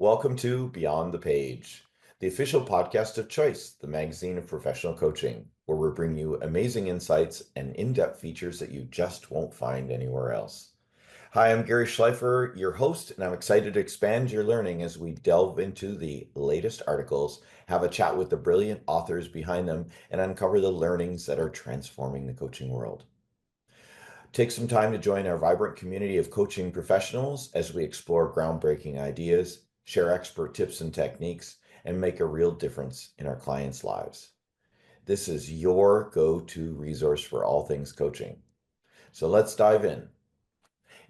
Welcome to Beyond the Page, the official podcast of Choice, the magazine of professional coaching, where we bring you amazing insights and in-depth features that you just won't find anywhere else. Hi, I'm Gary Schleifer, your host, and I'm excited to expand your learning as we delve into the latest articles, have a chat with the brilliant authors behind them, and uncover the learnings that are transforming the coaching world. Take some time to join our vibrant community of coaching professionals as we explore groundbreaking ideas, share expert tips and techniques, and make a real difference in our clients' lives. This is your go-to resource for all things coaching. So let's dive in.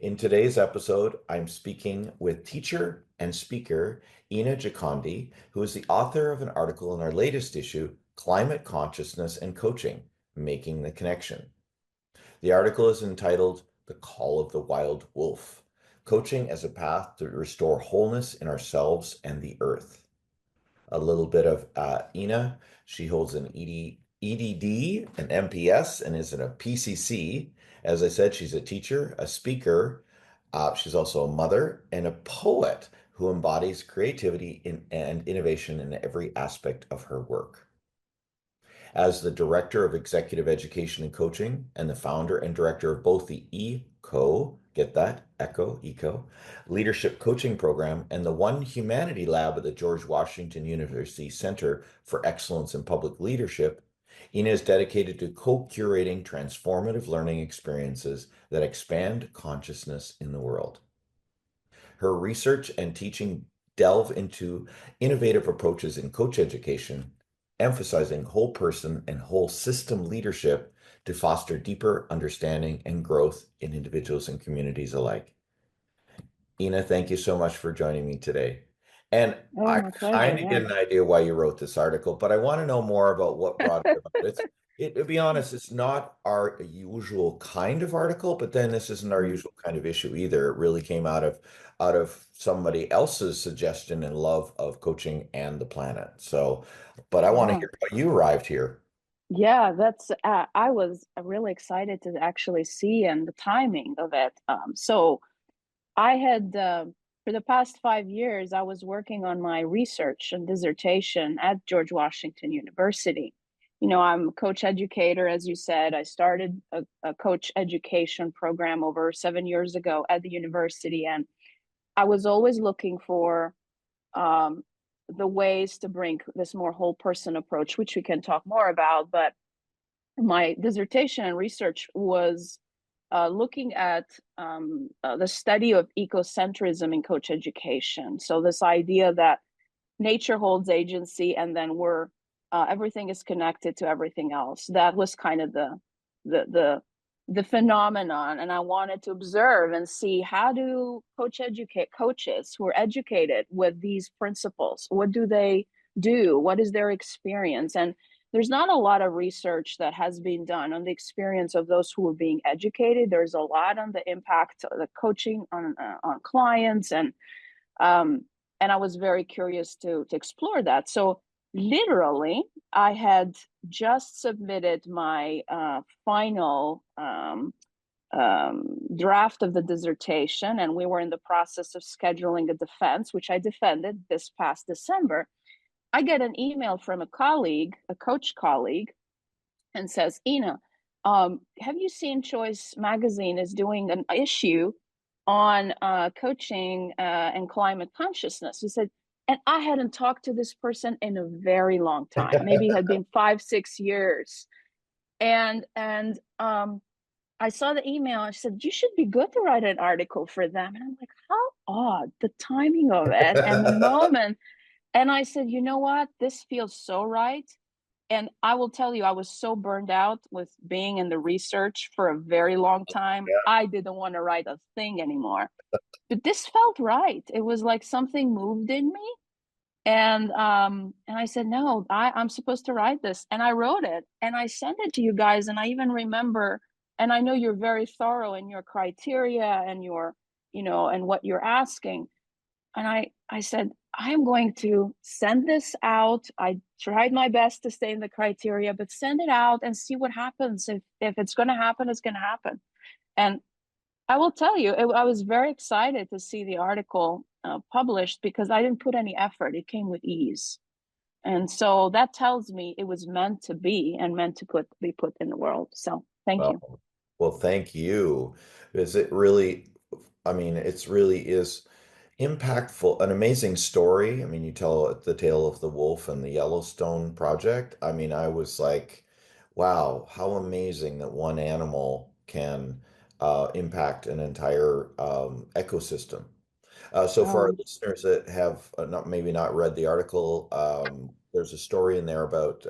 In today's episode, I'm speaking with teacher and speaker Ina Gjikondi, who is the author of an article in our latest issue, Climate Consciousness and Coaching, Making the Connection. The article is entitled The Call of the Wild Wolf, Coaching as a Path to Restore Wholeness in Ourselves and the Earth. A little bit of Ina. She holds an EDD, an MPS, and is in a PCC. As I said, she's a teacher, a speaker. She's also a mother and a poet who embodies creativity and innovation in every aspect of her work. As the Director of Executive Education and Coaching and the founder and director of both the get that, ECO, Leadership Coaching Program and the One Humanity Lab at the George Washington University Center for Excellence in Public Leadership, Ina is dedicated to co-curating transformative learning experiences that expand consciousness in the world. Her research and teaching delve into innovative approaches in coach education, emphasizing whole person and whole system leadership to foster deeper understanding and growth in individuals and communities alike. Ina, thank you so much for joining me today. And Oh, I my pleasure. kind of Yeah. get an idea why you wrote this article, but I want to know more about what brought it about. To be honest, it's not our usual kind of article, but then this isn't our Mm. usual kind of issue either. It really came out of somebody else's suggestion and love of coaching and the planet. So, but I want to Yeah. hear how you arrived here. Yeah, that's I was really excited to actually see and the timing of it. So I had for the past 5 years, I was working on my research and dissertation at George Washington University. I'm a coach educator, as you said. I started a coach education program over 7 years ago at the university, and I was always looking for um, the ways to bring this more whole person approach, which we can talk more about. But my dissertation and research was looking at the study of ecocentrism in coach education. So this idea that nature holds agency, and then we're everything is connected to everything else. That was kind of the the the phenomenon, and I wanted to observe and see how do coaches who are educated with these principles. What do they do? What is their experience? And there's not a lot of research that has been done on the experience of those who are being educated. There's a lot on the impact of the coaching on clients, um, and I was very curious to explore that. So literally, I had just submitted my final draft of the dissertation, and we were in the process of scheduling a defense, which I defended this past December. I get an email from a colleague, a coach colleague, and says, Ina, have you seen Choice Magazine is doing an issue on coaching and climate consciousness? He said, and I hadn't talked to this person in a very long time. Maybe it had been 5, 6 years. And I saw the email. I said, you should be good to write an article for them. And I'm like, how odd the timing of it and the moment. And I said, you know what? This feels so right. And I will tell you, I was so burned out with being in the research for a very long time. Yeah. I didn't want to write a thing anymore. But this felt right. It was like something moved in me. And I said, no, I'm supposed to write this. And I wrote it and I sent it to you guys. And I even remember, and I know you're very thorough in your criteria and and what you're asking. And I said, I'm going to send this out. I tried my best to stay in the criteria, but send it out and see what happens. If it's going to happen, it's going to happen. And I will tell you, I was very excited to see the article published because I didn't put any effort. It came with ease. And so that tells me it was meant to be and meant to be put in the world. So thank you. Well, well, thank you. Is it really, I mean, it's really is impactful, an amazing story. I mean, you tell the tale of the wolf and the Yellowstone project. I mean, I was like, wow, how amazing that one animal can impact an entire ecosystem. So for our Um, listeners that have not maybe not read the article, there's a story in there about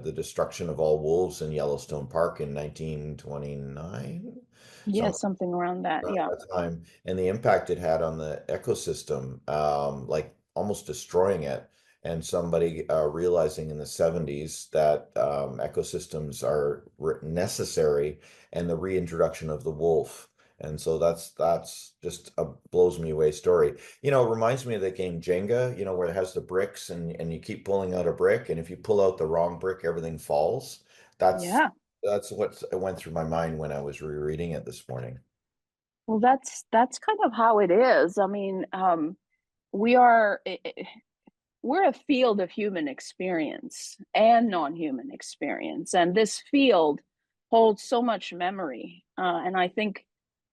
the destruction of all wolves in Yellowstone Park in 1929, yeah, something something around that. around Yeah. that time, and the impact it had on the ecosystem, like almost destroying it. And somebody realizing in the 70s that ecosystems are necessary, and the reintroduction of the wolf. And so that's just a blows me away story. It reminds me of the game Jenga, where it has the bricks and you keep pulling out a brick, and if you pull out the wrong brick, everything falls. That's Yeah. that's what went through my mind when I was rereading it this morning. Well, that's kind of how it is. I mean, we are we're a field of human experience and non-human experience, and this field holds so much memory. And I think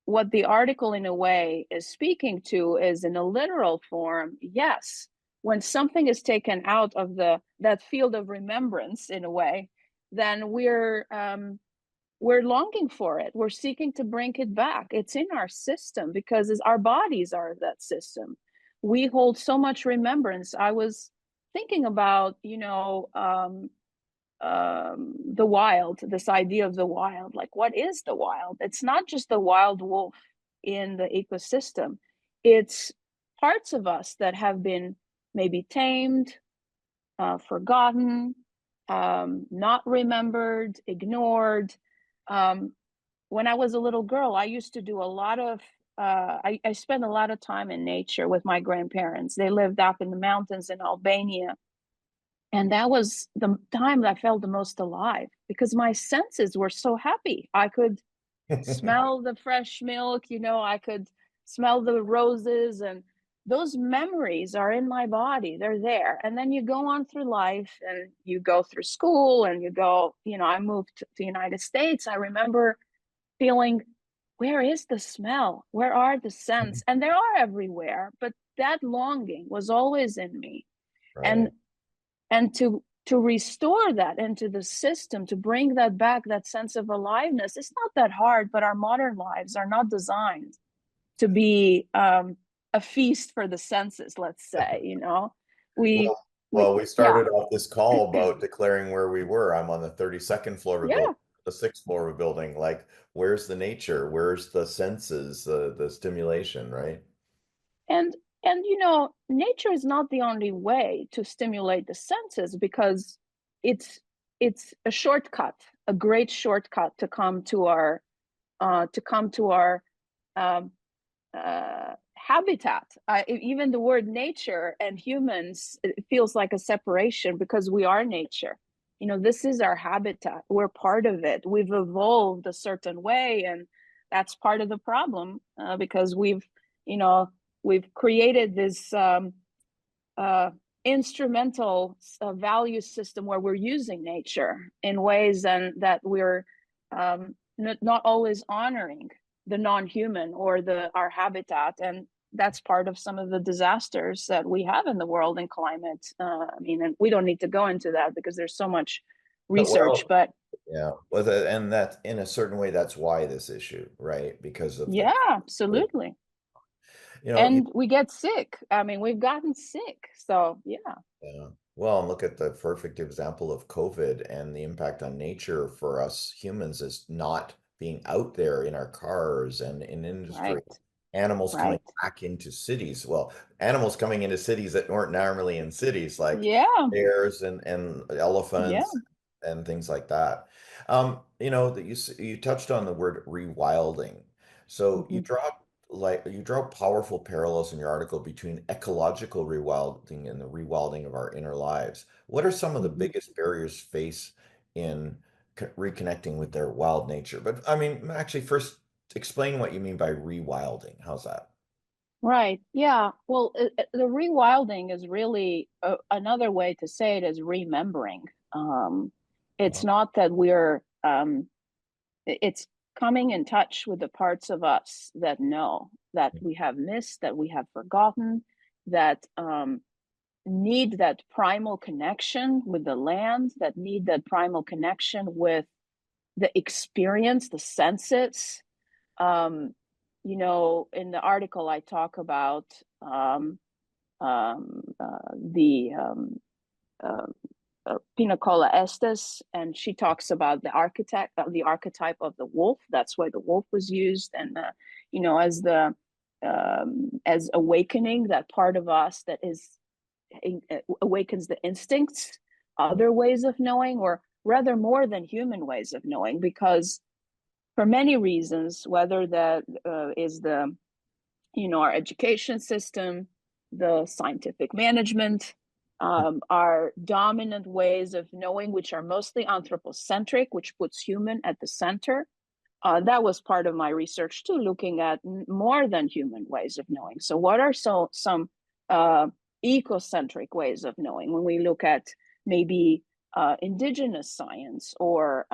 what the article, in a way, is speaking to is, in a literal form, yes, when something is taken out of the that field of remembrance, in a way, then we're longing for it. We're seeking to bring it back. It's in our system because our bodies are that system. We hold so much remembrance. I was thinking about, the wild, this idea of the wild. Like, what is the wild? It's not just the wild wolf in the ecosystem, it's parts of us that have been maybe tamed, forgotten, not remembered, ignored. Um, when I was a little girl, I used to do a lot of, I spent a lot of time in nature with my grandparents. They lived up in the mountains in Albania. And that was the time that I felt the most alive because my senses were so happy. I could smell the fresh milk, I could smell the roses, and those memories are in my body. They're there. And then you go on through life and you go through school and I moved to the United States. I remember feeling, where is the smell? Where are the scents? And they are everywhere, but that longing was always in me. And Right. and to restore that into the system, to bring that back, that sense of aliveness, it's not that hard, but our modern lives are not designed to be a feast for the senses, let's say. we Well, we we yeah. started off this call about declaring where we were. I'm on the 32nd floor of a Yeah. building, the sixth floor of a building. Like, where's the nature? Where's the senses, the stimulation, right? And nature is not the only way to stimulate the senses, because it's it's a shortcut, a great shortcut to come to our um, habitat. Even the word nature and humans, it feels like a separation because we are nature. This is our habitat. We're part of it. We've evolved a certain way, and that's part of the problem, because you know, we've created this uh, instrumental value system where we're using nature in ways and that we're not always honoring the non-human or the our habitat, and that's part of some of the disasters that we have in the world and climate. And we don't need to go into that because there's so much research, Well, but yeah. And that in a certain way, that's why this issue, right? Because of yeah, absolutely. you know, you And we get sick. We've gotten sick, so yeah. Yeah. Well, and look at the perfect example of COVID and the impact on nature for us humans is not being out there in our cars and in industry. Right. Animals coming Right. back into cities. Well, animals coming into cities that weren't normally in cities, like Yeah. bears and Yeah. elephants and things like that. That you touched on the word rewilding. So Mhm. you draw powerful parallels in your article between ecological rewilding and the rewilding of our inner lives. What are some of the Mhm. biggest barriers face in reconnecting with their wild nature? But I mean, actually, first explain what you mean by rewilding. How's that? Right. Yeah. Well, the rewilding is really another way to say it is remembering. Um, it's Uh, not that it's coming in touch with the parts of us that know, that we have missed, that we have forgotten, that need that primal connection with the land, that need that primal connection with the experience, the senses. Um, in the article, I talk about the uh, Pinacola Estes, and she talks about the archetype of the wolf. That's why the wolf was used, and as the as awakening that part of us that is awakens the instincts, other ways of knowing, or rather more than human ways of knowing, because for many reasons, whether that is the our education system, the scientific management, our dominant ways of knowing, which are mostly anthropocentric, which puts human at the center. That was part of my research too, looking at more than human ways of knowing. So, what are some uh, ecocentric ways of knowing when we look at maybe indigenous science or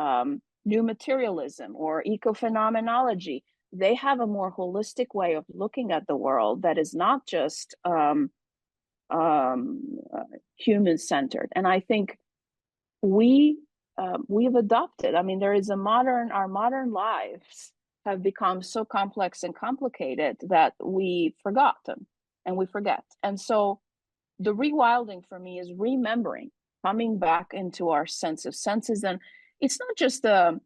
new materialism or ecophenomenology? They have a more holistic way of looking at the world that is not just human centered. And I think we we've adopted. I mean, there is our modern lives have become so complex and complicated that we forgot them and we forget. And so the rewilding for me is remembering, coming back into our sense of senses. And it's not just I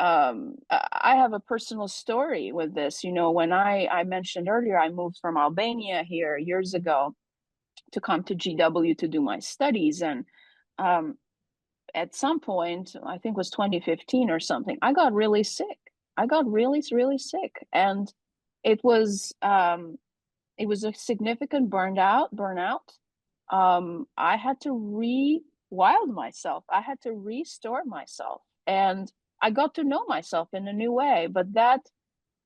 have a personal story with this. When I mentioned earlier, I moved from Albania here years ago to come to GW to do my studies. And um, at some point, I think it was 2015 or something, I got really sick. I got really, really sick. And it was um, it was a significant burnout. I had to rewild myself. I had to restore myself. And I got to know myself in a new way. But that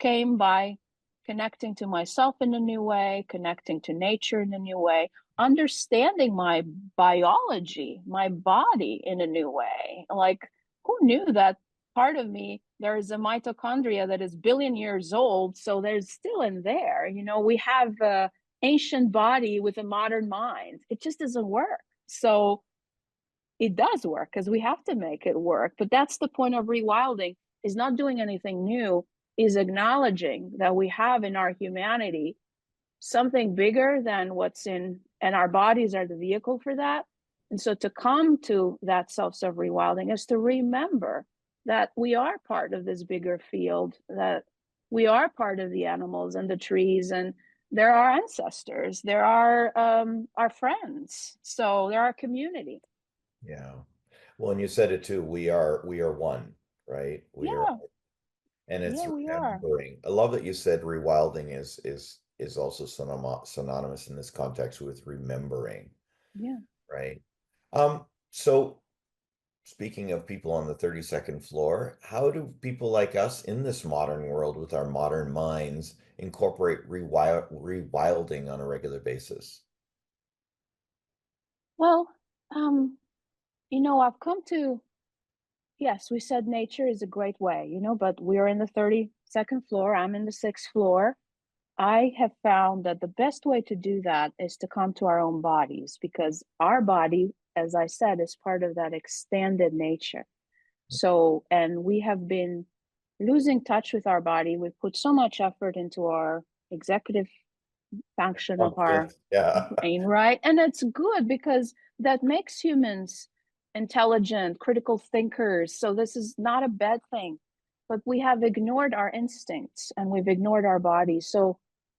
came by connecting to myself in a new way, connecting to nature in a new way, understanding my biology, my body in a new way. Like, who knew that part of me, there is a mitochondria that is billion years old, so there's still in there. We have a ancient body with a modern mind. It just doesn't work. So it does work because we have to make it work. But that's the point of rewilding, is not doing anything new, is acknowledging that we have in our humanity something bigger than what's in, and our bodies are the vehicle for that. And so to come to that self of rewilding is to remember that we are part of this bigger field, that we are part of the animals and the trees, and they're our ancestors, they're our friends, so they're our community. yeah. Well, and you said it too. We are one, right? We are, Yeah, and it's yeah, we are. remembering. I love that you said rewilding is also synonymous in this context with remembering, Yeah. right? So speaking of people on the 32nd floor, how do people like us in this modern world with our modern minds incorporate rewilding on a regular basis? Well, um, I've come to, yes, we said nature is a great way, but we're in the 32nd floor. I'm in the sixth floor. I have found that the best way to do that is to come to our own bodies, because our body, as I said, is part of that extended nature. So, and we have been losing touch with our body. We've put so much effort into our executive function of our Function. Yeah. brain, right? And it's good because that makes humans intelligent, critical thinkers. So this is not a bad thing. But we have ignored our instincts and we've ignored our bodies. So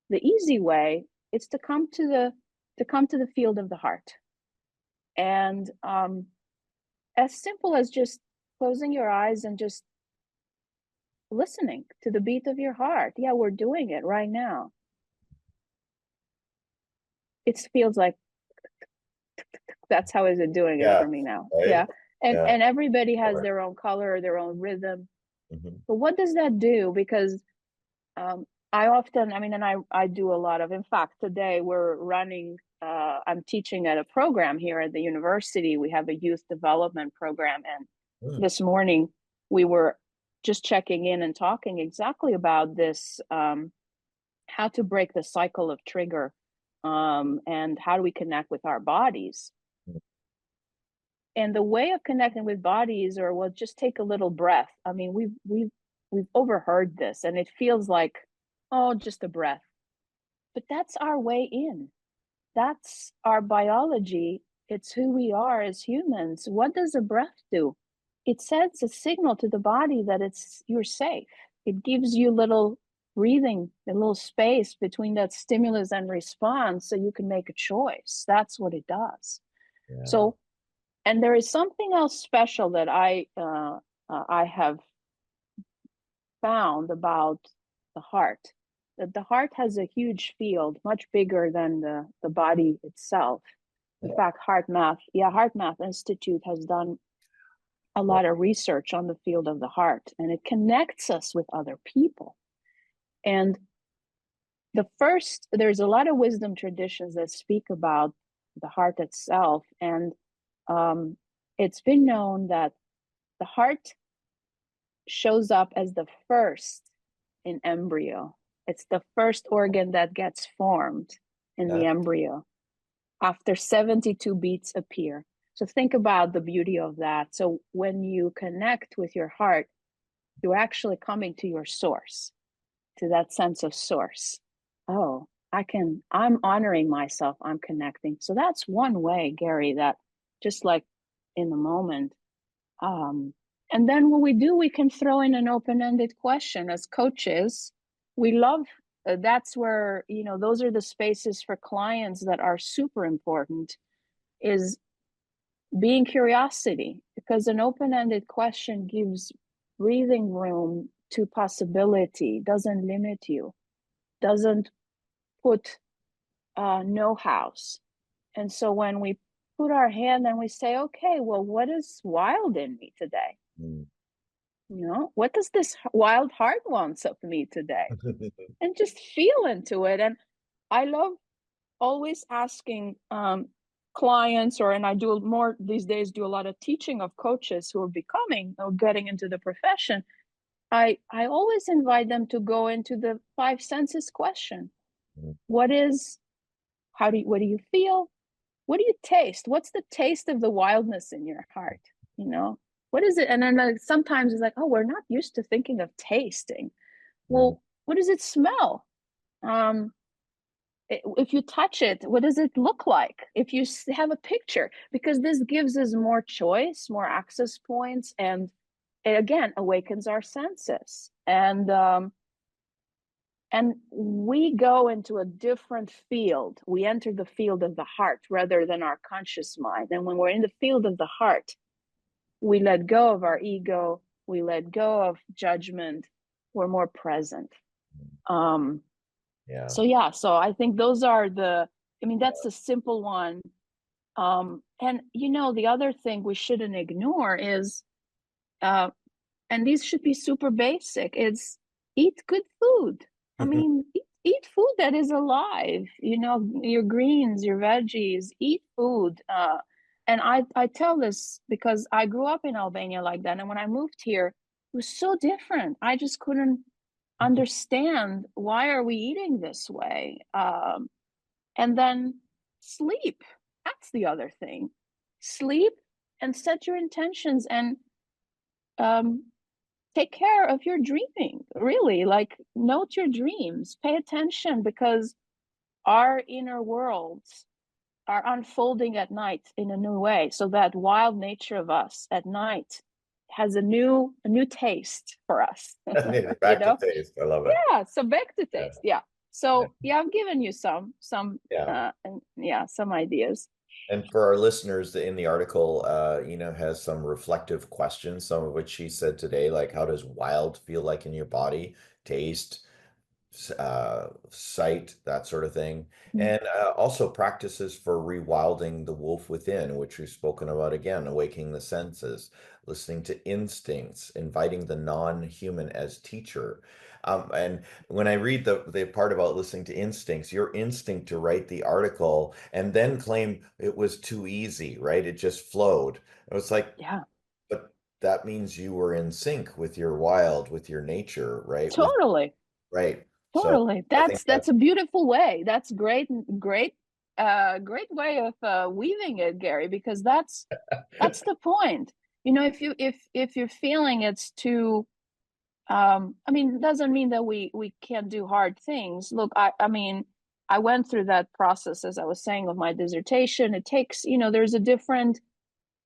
the easy way is to come to the field of the heart. And as simple as just closing your eyes and just listening to the beat of your heart. Yeah, we're doing it right now. It feels like that's how is it doing it Yeah. for me now. Right. Yeah. and Yeah. and everybody has their own color, their own rhythm. Mhm. But what does that do? Because I often, I mean, and I do a lot of, in fact, today we're running, I'm teaching at a program here at the university. We have a youth development program. And Mm, this morning we were just checking in and talking exactly about this, how to break the cycle of trigger, and how do we connect with our bodies. mm, And the way of connecting with bodies, or well, just take a little breath. I mean, we've overheard this and it feels like, oh, just a breath. But that's our way in. That's our biology. It's who we are as humans. What does a breath do? It sends a signal to the body that it's you're safe. It gives you little breathing, a little space between that stimulus and response so you can make a choice. That's what it does. yeah. So, and there is something else special that I have found about the heart, that the heart has a huge field, much bigger than the body itself. In Yeah. fact, HeartMath Institute has done a Well, lot of research on the field of the heart, and it connects us with other people. And there's a lot of wisdom traditions that speak about the heart itself, and um, it's been known that the heart shows up as the first in embryo. It's the first organ that gets formed in the that, embryo after 72 beats appear. So think about the beauty of that. So when you connect with your heart, you're actually coming to your source, to that sense of source. Oh, I'm honoring myself, I'm connecting. So that's one way, Gary, that just like in the moment, um, and then what we do, we can throw in an open-ended question as coaches. We love that's where, those are the spaces for clients that are super important, is being curiosity, because an open-ended question gives breathing room to possibility, doesn't limit you, doesn't put know-hows. And so when we put our hand and we say, okay, well, what is wild in me today? mm. What does this wild heart wants of me today? And just feel into it. And I love always asking clients, and I do more these days, do a lot of teaching of coaches who are becoming or getting into the profession. I always invite them to go into the five senses question. Mm, What is, what do you feel? What do you taste? What's the taste of the wildness in your heart? You know, what is it? And then sometimes it's like, oh, we're not used to thinking of tasting. mm, Well, what does it smell? Um, if you touch it, what does it look like? If you have a picture, because this gives us more choice, more access points, and it again awakens our senses. And we go into a different field. We enter the field of the heart rather than our conscious mind. And when we're in the field of the heart, we let go of our ego, we let go of judgment, we're more present. Um, yeah. so yeah, so I think those are I mean, that's the simple one. And the other thing we shouldn't ignore is, uh, and these should be super basic, it's eat good food. I mean, eat food that is alive, your greens, your veggies, eat food. And I tell this because I grew up in Albania like that. And when I moved here, it was so different. I just couldn't understand, why are we eating this way? And then sleep. That's the other thing. Sleep and set your intentions, and um, take care of your dreaming. Really, like, note your dreams, pay attention, because our inner worlds are unfolding at night in a new way. So that wild nature of us at night has a new taste for us. you Back to know taste. I love it. yeah, so back to Yeah. taste. Yeah, Yeah. so yeah, I've given you some Yeah. and yeah, some ideas. And for our listeners, in the article, has some reflective questions, some of which she said today, like how does wild feel like in your body, taste, sight, that sort of thing. Mm. And also practices for rewilding the wolf within, which we've spoken about again, awakening the senses, listening to instincts, inviting the non-human as teacher. And when I read the part about listening to instincts, your instinct to write the article and then claim it was too easy, right? It just flowed. It was like, Yeah, but that means you were in sync with your wild, with your nature, right? With totally. right. So Totally. I think That's a beautiful way. That's great, great, great way of weaving it, Gary, because that's the point. You know, if you're feeling it's too, I mean, it doesn't mean that we can't do hard things. Look, I mean, I went through that process as I was saying of my dissertation. It takes, you know, there's a different,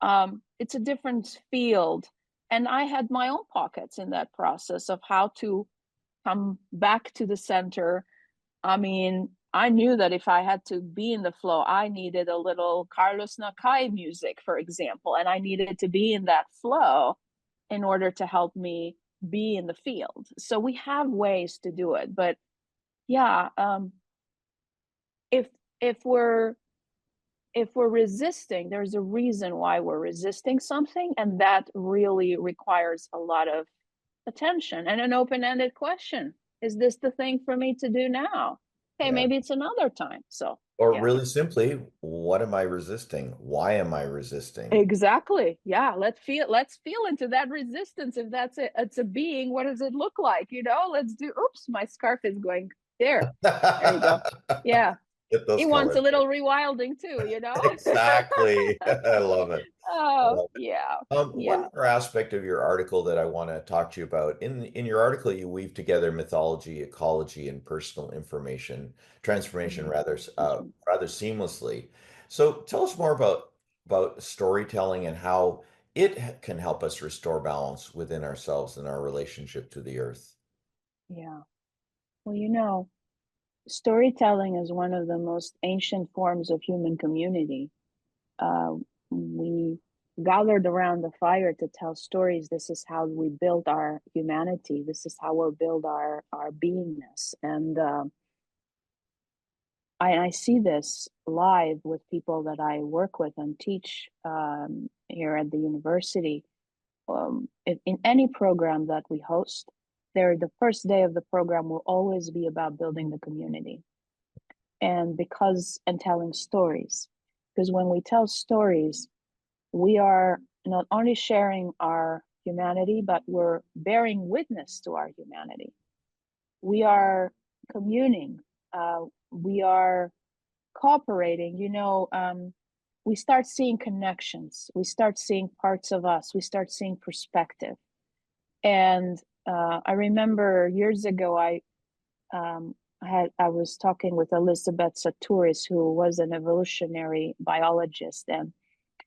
it's a different field, and I had my own pockets in that process of how to come back to the center. I mean, I knew that if I had to be in the flow, I needed a little Carlos Nakai music, for example, and I needed to be in that flow in order to help me be in the field. So we have ways to do it, but yeah, if if we're if we're resisting, there's a reason why we're resisting something, and that really requires a lot of attention and an open-ended question. Is this the thing for me to do now? Okay, yeah. maybe it's another time. So Or yeah, really simply, what am I resisting? Why am I resisting? exactly. Yeah, let's feel into that resistance. If that's it, it's a being, what does it look like? You know, let's do, oops, my scarf is going there. There you go. Yeah. Get those He wants a colors little rewilding too, you know? exactly. I love it. I Oh, love it. yeah. One Yeah. more aspect of your article that I want to talk to you about. In your article, you weave together mythology, ecology, and personal information transformation Mhm. rather seamlessly. So tell us more about storytelling and how can help us restore balance within ourselves and our relationship to the earth. Yeah. Well, you know, storytelling is one of the most ancient forms of human community. Uh, we gathered around the fire to tell stories. This is how we build our humanity. This is how we build our beingness. And I see this live with people that I work with and teach here at the university. In any program that we host, there the first day of the program will always be about building the community, and telling stories, because when we tell stories, we are not only sharing our humanity, but we're bearing witness to our humanity. We are communing. We are cooperating. You know, we start seeing connections. We start seeing parts of us. We start seeing perspective. And I remember years ago, um, I was talking with Elizabeth Saturis, who was an evolutionary biologist, and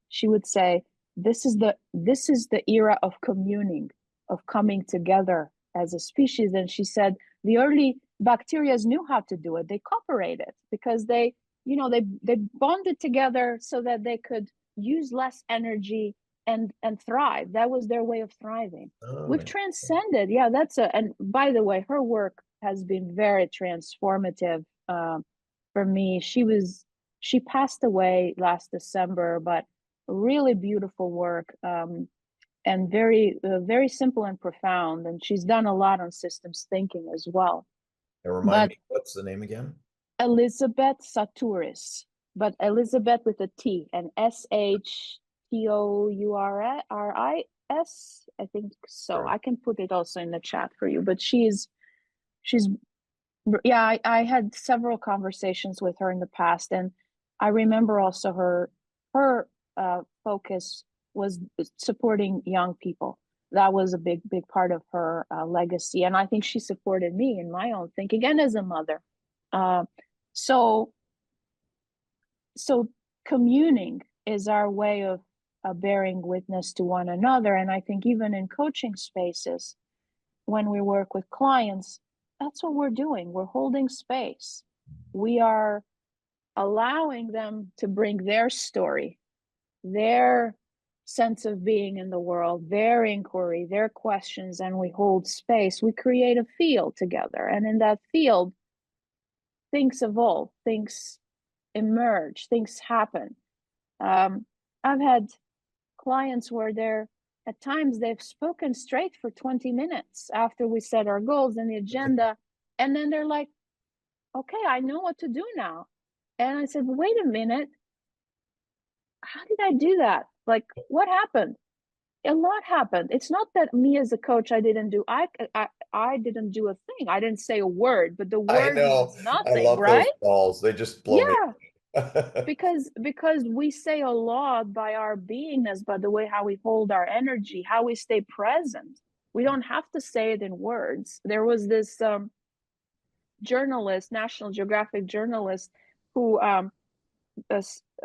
she would say, this is the era of communing, of coming together as a species. And she said the early bacteria knew how to do it. They cooperated because they, you know, they bonded together so that they could use less energy and thrive. That was their way of thriving. Oh, We've interesting. transcended. Yeah, that's a, and by the way, her work has been very transformative for me. She passed away last December, but really beautiful work, and very simple and profound. And she's done a lot on systems thinking as well. And remind But me, what's the name again? Elizabeth Saturis, but Elizabeth with a T, and Shtourris, I think so. Great. I can put it also in the chat for you. But she's yeah, I had several conversations with her in the past, and I remember also her focus was supporting young people. That was a big part of her legacy, and I think she supported me in my own thinking and as a mother. Uh, so so communing is our way of bearing witness to one another, and I think even in coaching spaces, when we work with clients, that's what we're doing. We're holding space. We are allowing them to bring their story, their sense of being in the world, their inquiry, their questions, and we hold space, we create a field together. And in that field, things evolve, things emerge, things happen. I've had clients where at times they've spoken straight for 20 minutes after we set our goals and the agenda. And then they're like, okay, I know what to do now. And I said, wait a minute, how did I do that? Like, what happened? A lot happened. It's not that me as a coach, I didn't do a thing. I didn't say a word, but the I word know. means I nothing, love those right? calls. They just blow me Yeah, away. because we say a lot by our beingness, by the way how we hold our energy, how we stay present. We don't have to say it in words. There was this journalist, National Geographic journalist, who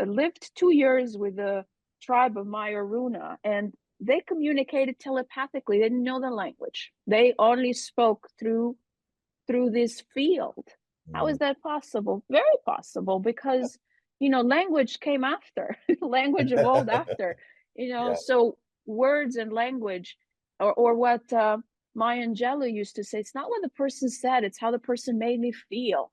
lived 2 years with the tribe of Mayoruna, and they communicated telepathically. They didn't know the language. They only spoke through this field. How is Mm, that possible? Very possible, because language came after. Language evolved after. yeah. So words and language, or what Maya Angelou used to say, it's not what the person said, it's how the person made me feel,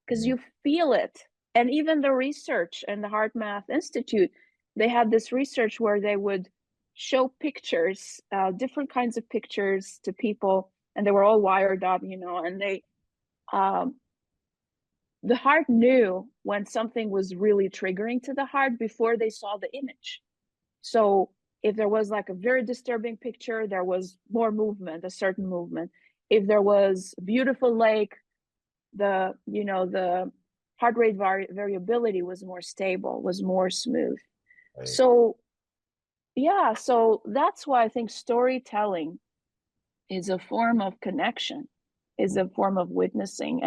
because Mm, you feel it. And even the research and the Heart Math Institute, they had this research where they would show pictures, different kinds of pictures to people, and they were all wired up, and um, the heart knew when something was really triggering to the heart before they saw the image. So if there was like a very disturbing picture, there was more movement, a certain movement. If there was a beautiful lake, the heart rate variability was more stable, was more smooth. right. So yeah, so that's why I think storytelling is a form of connection, is a form of witnessing.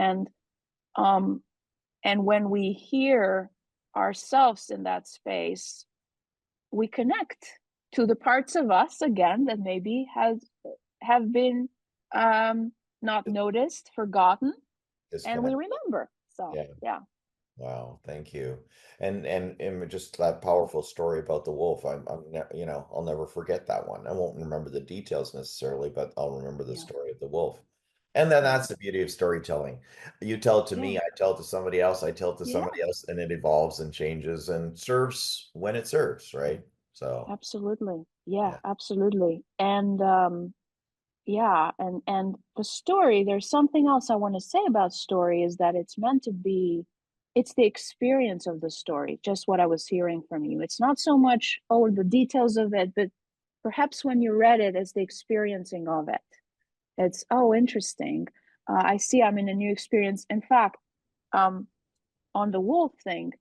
Um and when we hear ourselves in that space, we connect to the parts of us again that maybe have been um not noticed, forgotten, and we Disconnect. remember. So Yeah. yeah. Wow, thank you. And just that powerful story about the wolf. I'll never forget that one. I won't remember the details necessarily, but I'll remember the Yeah, story of the wolf. And then yeah, that's the beauty of storytelling. You tell it to yeah, me, I tell it to somebody else, I tell it to yeah, somebody else, and it evolves and changes and serves when it serves, right? So, absolutely. Yeah, yeah. absolutely. And yeah, and the story, there's something else I want to say about story, is that it's meant to be, it's the experience of the story, just what I was hearing from you. It's not so much, oh, the details of it, but perhaps when you read it, it's the experiencing of it. It's, oh, interesting. I see I'm in a new experience. In fact, um, on the wolf thing,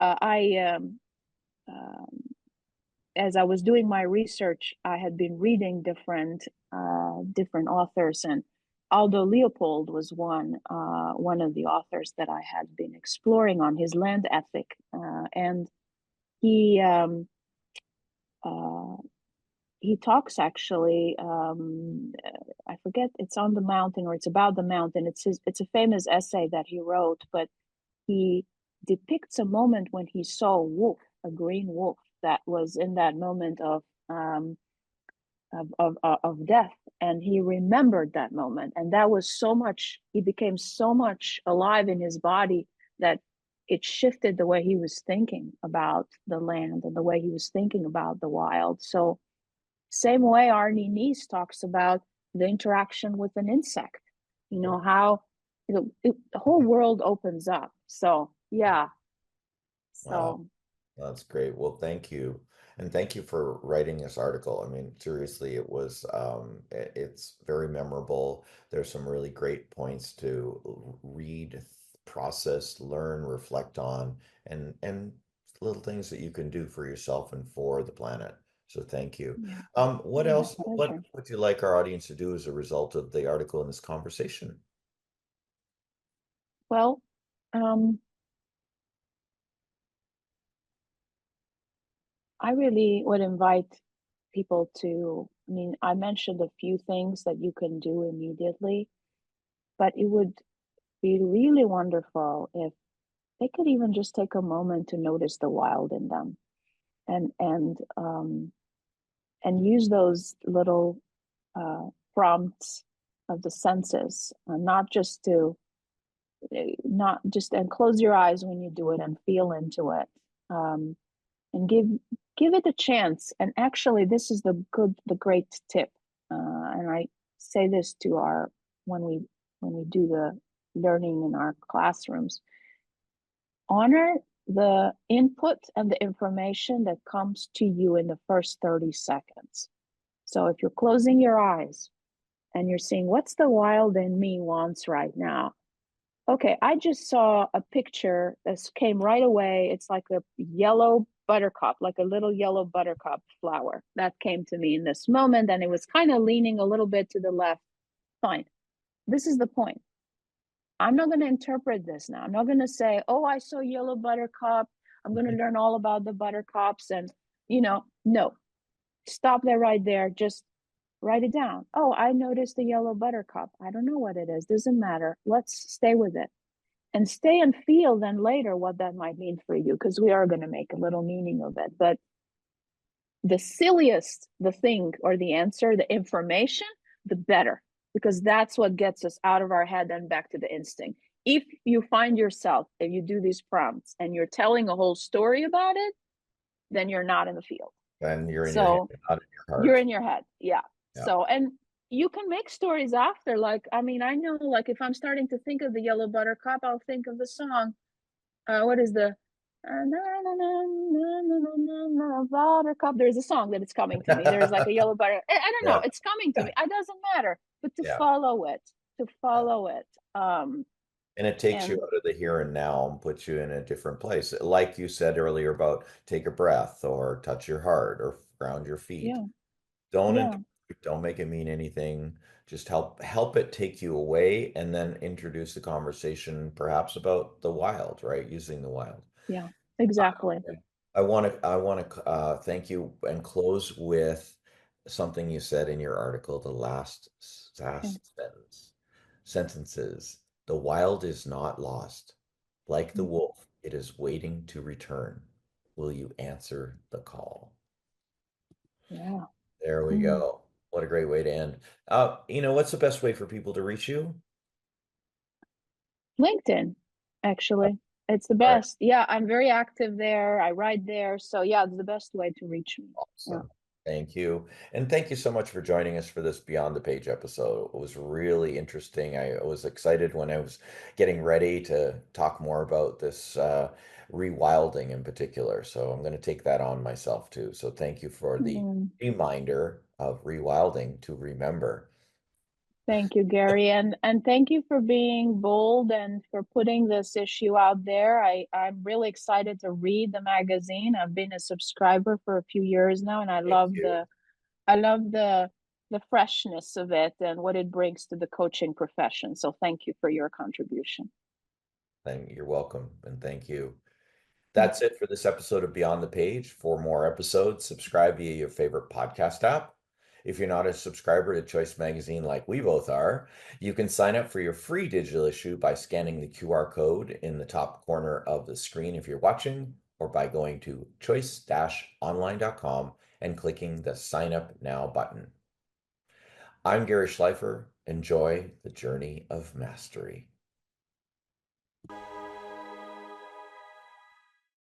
I um, as I was doing my research, I had been reading different authors, and Aldo Leopold was one of the authors that I had been exploring on his land ethic, and he um, uh, he talks actually. I forget, it's on the mountain or it's about the mountain. It's a famous essay that he wrote, but he depicts a moment when he saw a wolf, a green wolf, that was in that moment um, of death, and he remembered that moment, and that was so much. He became so much alive in his body that it shifted the way he was thinking about the land and the way he was thinking about the wild. So same way Arnie Neese talks about the interaction with an insect, how the whole world opens up. So yeah. Wow. So That's great. Well, thank you. And thank you for writing this article. I mean, seriously, it's very memorable. There's some really great points to read, process, learn, reflect on, and little things that you can do for yourself and for the planet. So thank you. yeah, What my else, what pleasure. would you like our audience to do as a result of the article in this conversation? Well, um, I really would invite people to, I mean, I mentioned a few things that you can do immediately, but it would be really wonderful if they could even just take a moment to notice the wild in them, and and use those little uh, prompts of the senses, not just to not just and close your eyes when you do it and feel into it, and give it a chance. And actually, this is the great tip, and I say this to our when we do the learning in our classrooms. Honor the input and the information that comes to you in the first 30 seconds. So if you're closing your eyes and you're seeing what's the wild in me wants right now. Okay, I just saw a picture that came right away. It's like a yellow buttercup, like a little yellow buttercup flower that came to me in this moment. And it was kind of leaning a little bit to the left. Fine. This is the point. I'm not going to interpret this now. I'm not going to say, oh, I saw yellow buttercup. I'm going to learn all about the buttercups. And, no, stop there right there. Just write it down. Oh, I noticed the yellow buttercup. I don't know what it is. Doesn't matter. Let's stay with it and stay and feel then later what that might mean for you, because we are going to make a little meaning of it. But the silliest the thing or the answer, the information, the better, because that's what gets us out of our head and back to the instinct. If you find yourself, if you do these prompts and you're telling a whole story about it, then you're not in the field. And you're in your head, So not in your you're heart. in your head. Yeah. Yeah. So, and you can make stories after. Like, I mean, I know, like, if I'm starting to think of the yellow buttercup, I'll think of the song. What is the buttercup? There's a song that it's coming to me. There's like a yellow butter. I don't know. Yeah. It's coming to me. It doesn't matter. But to Yeah. follow it, to Yeah. follow it. And it takes you And out of the here and now and puts you in a different place. Like you said earlier about take a breath or touch your heart or ground your feet. yeah, Don't yeah, interpret, don't make it mean anything. Just help it take you away and then introduce the conversation perhaps about the wild, right? Using the wild. yeah, exactly. I want to thank you and close with something you said in your article, the Okay. last sentences. The wild is not lost. Like the wolf, it is waiting to return. Will you answer the call? Yeah. There we Mm. go. What a great way to end. What's the best way for people to reach you? LinkedIn, actually. It's the All right. best. Yeah, I'm very active there. I write there. So yeah, it's the best way to reach me. Yeah. Awesome. Thank you. And thank you so much for joining us for this Beyond the Page episode. It was really interesting. I was excited when I was getting ready to talk more about this rewilding in particular. So I'm going to take that on myself too. So thank you for the Mm. reminder of rewilding to remember. Thank you, Gary, and thank you for being bold and for putting this issue out there. I'm really excited to read the magazine. I've been a subscriber for a few years now, and Thank you. I love the freshness of it and what it brings to the coaching profession. So thank you for your contribution. You're welcome. And thank you. That's it for this episode of Beyond the Page. For more episodes, subscribe via your favorite podcast app. If you're not a subscriber to Choice Magazine like we both are, you can sign up for your free digital issue by scanning the QR code in the top corner of the screen if you're watching, or by going to choice-online.com and clicking the Sign Up Now button. I'm Gary Schleifer. Enjoy the journey of mastery.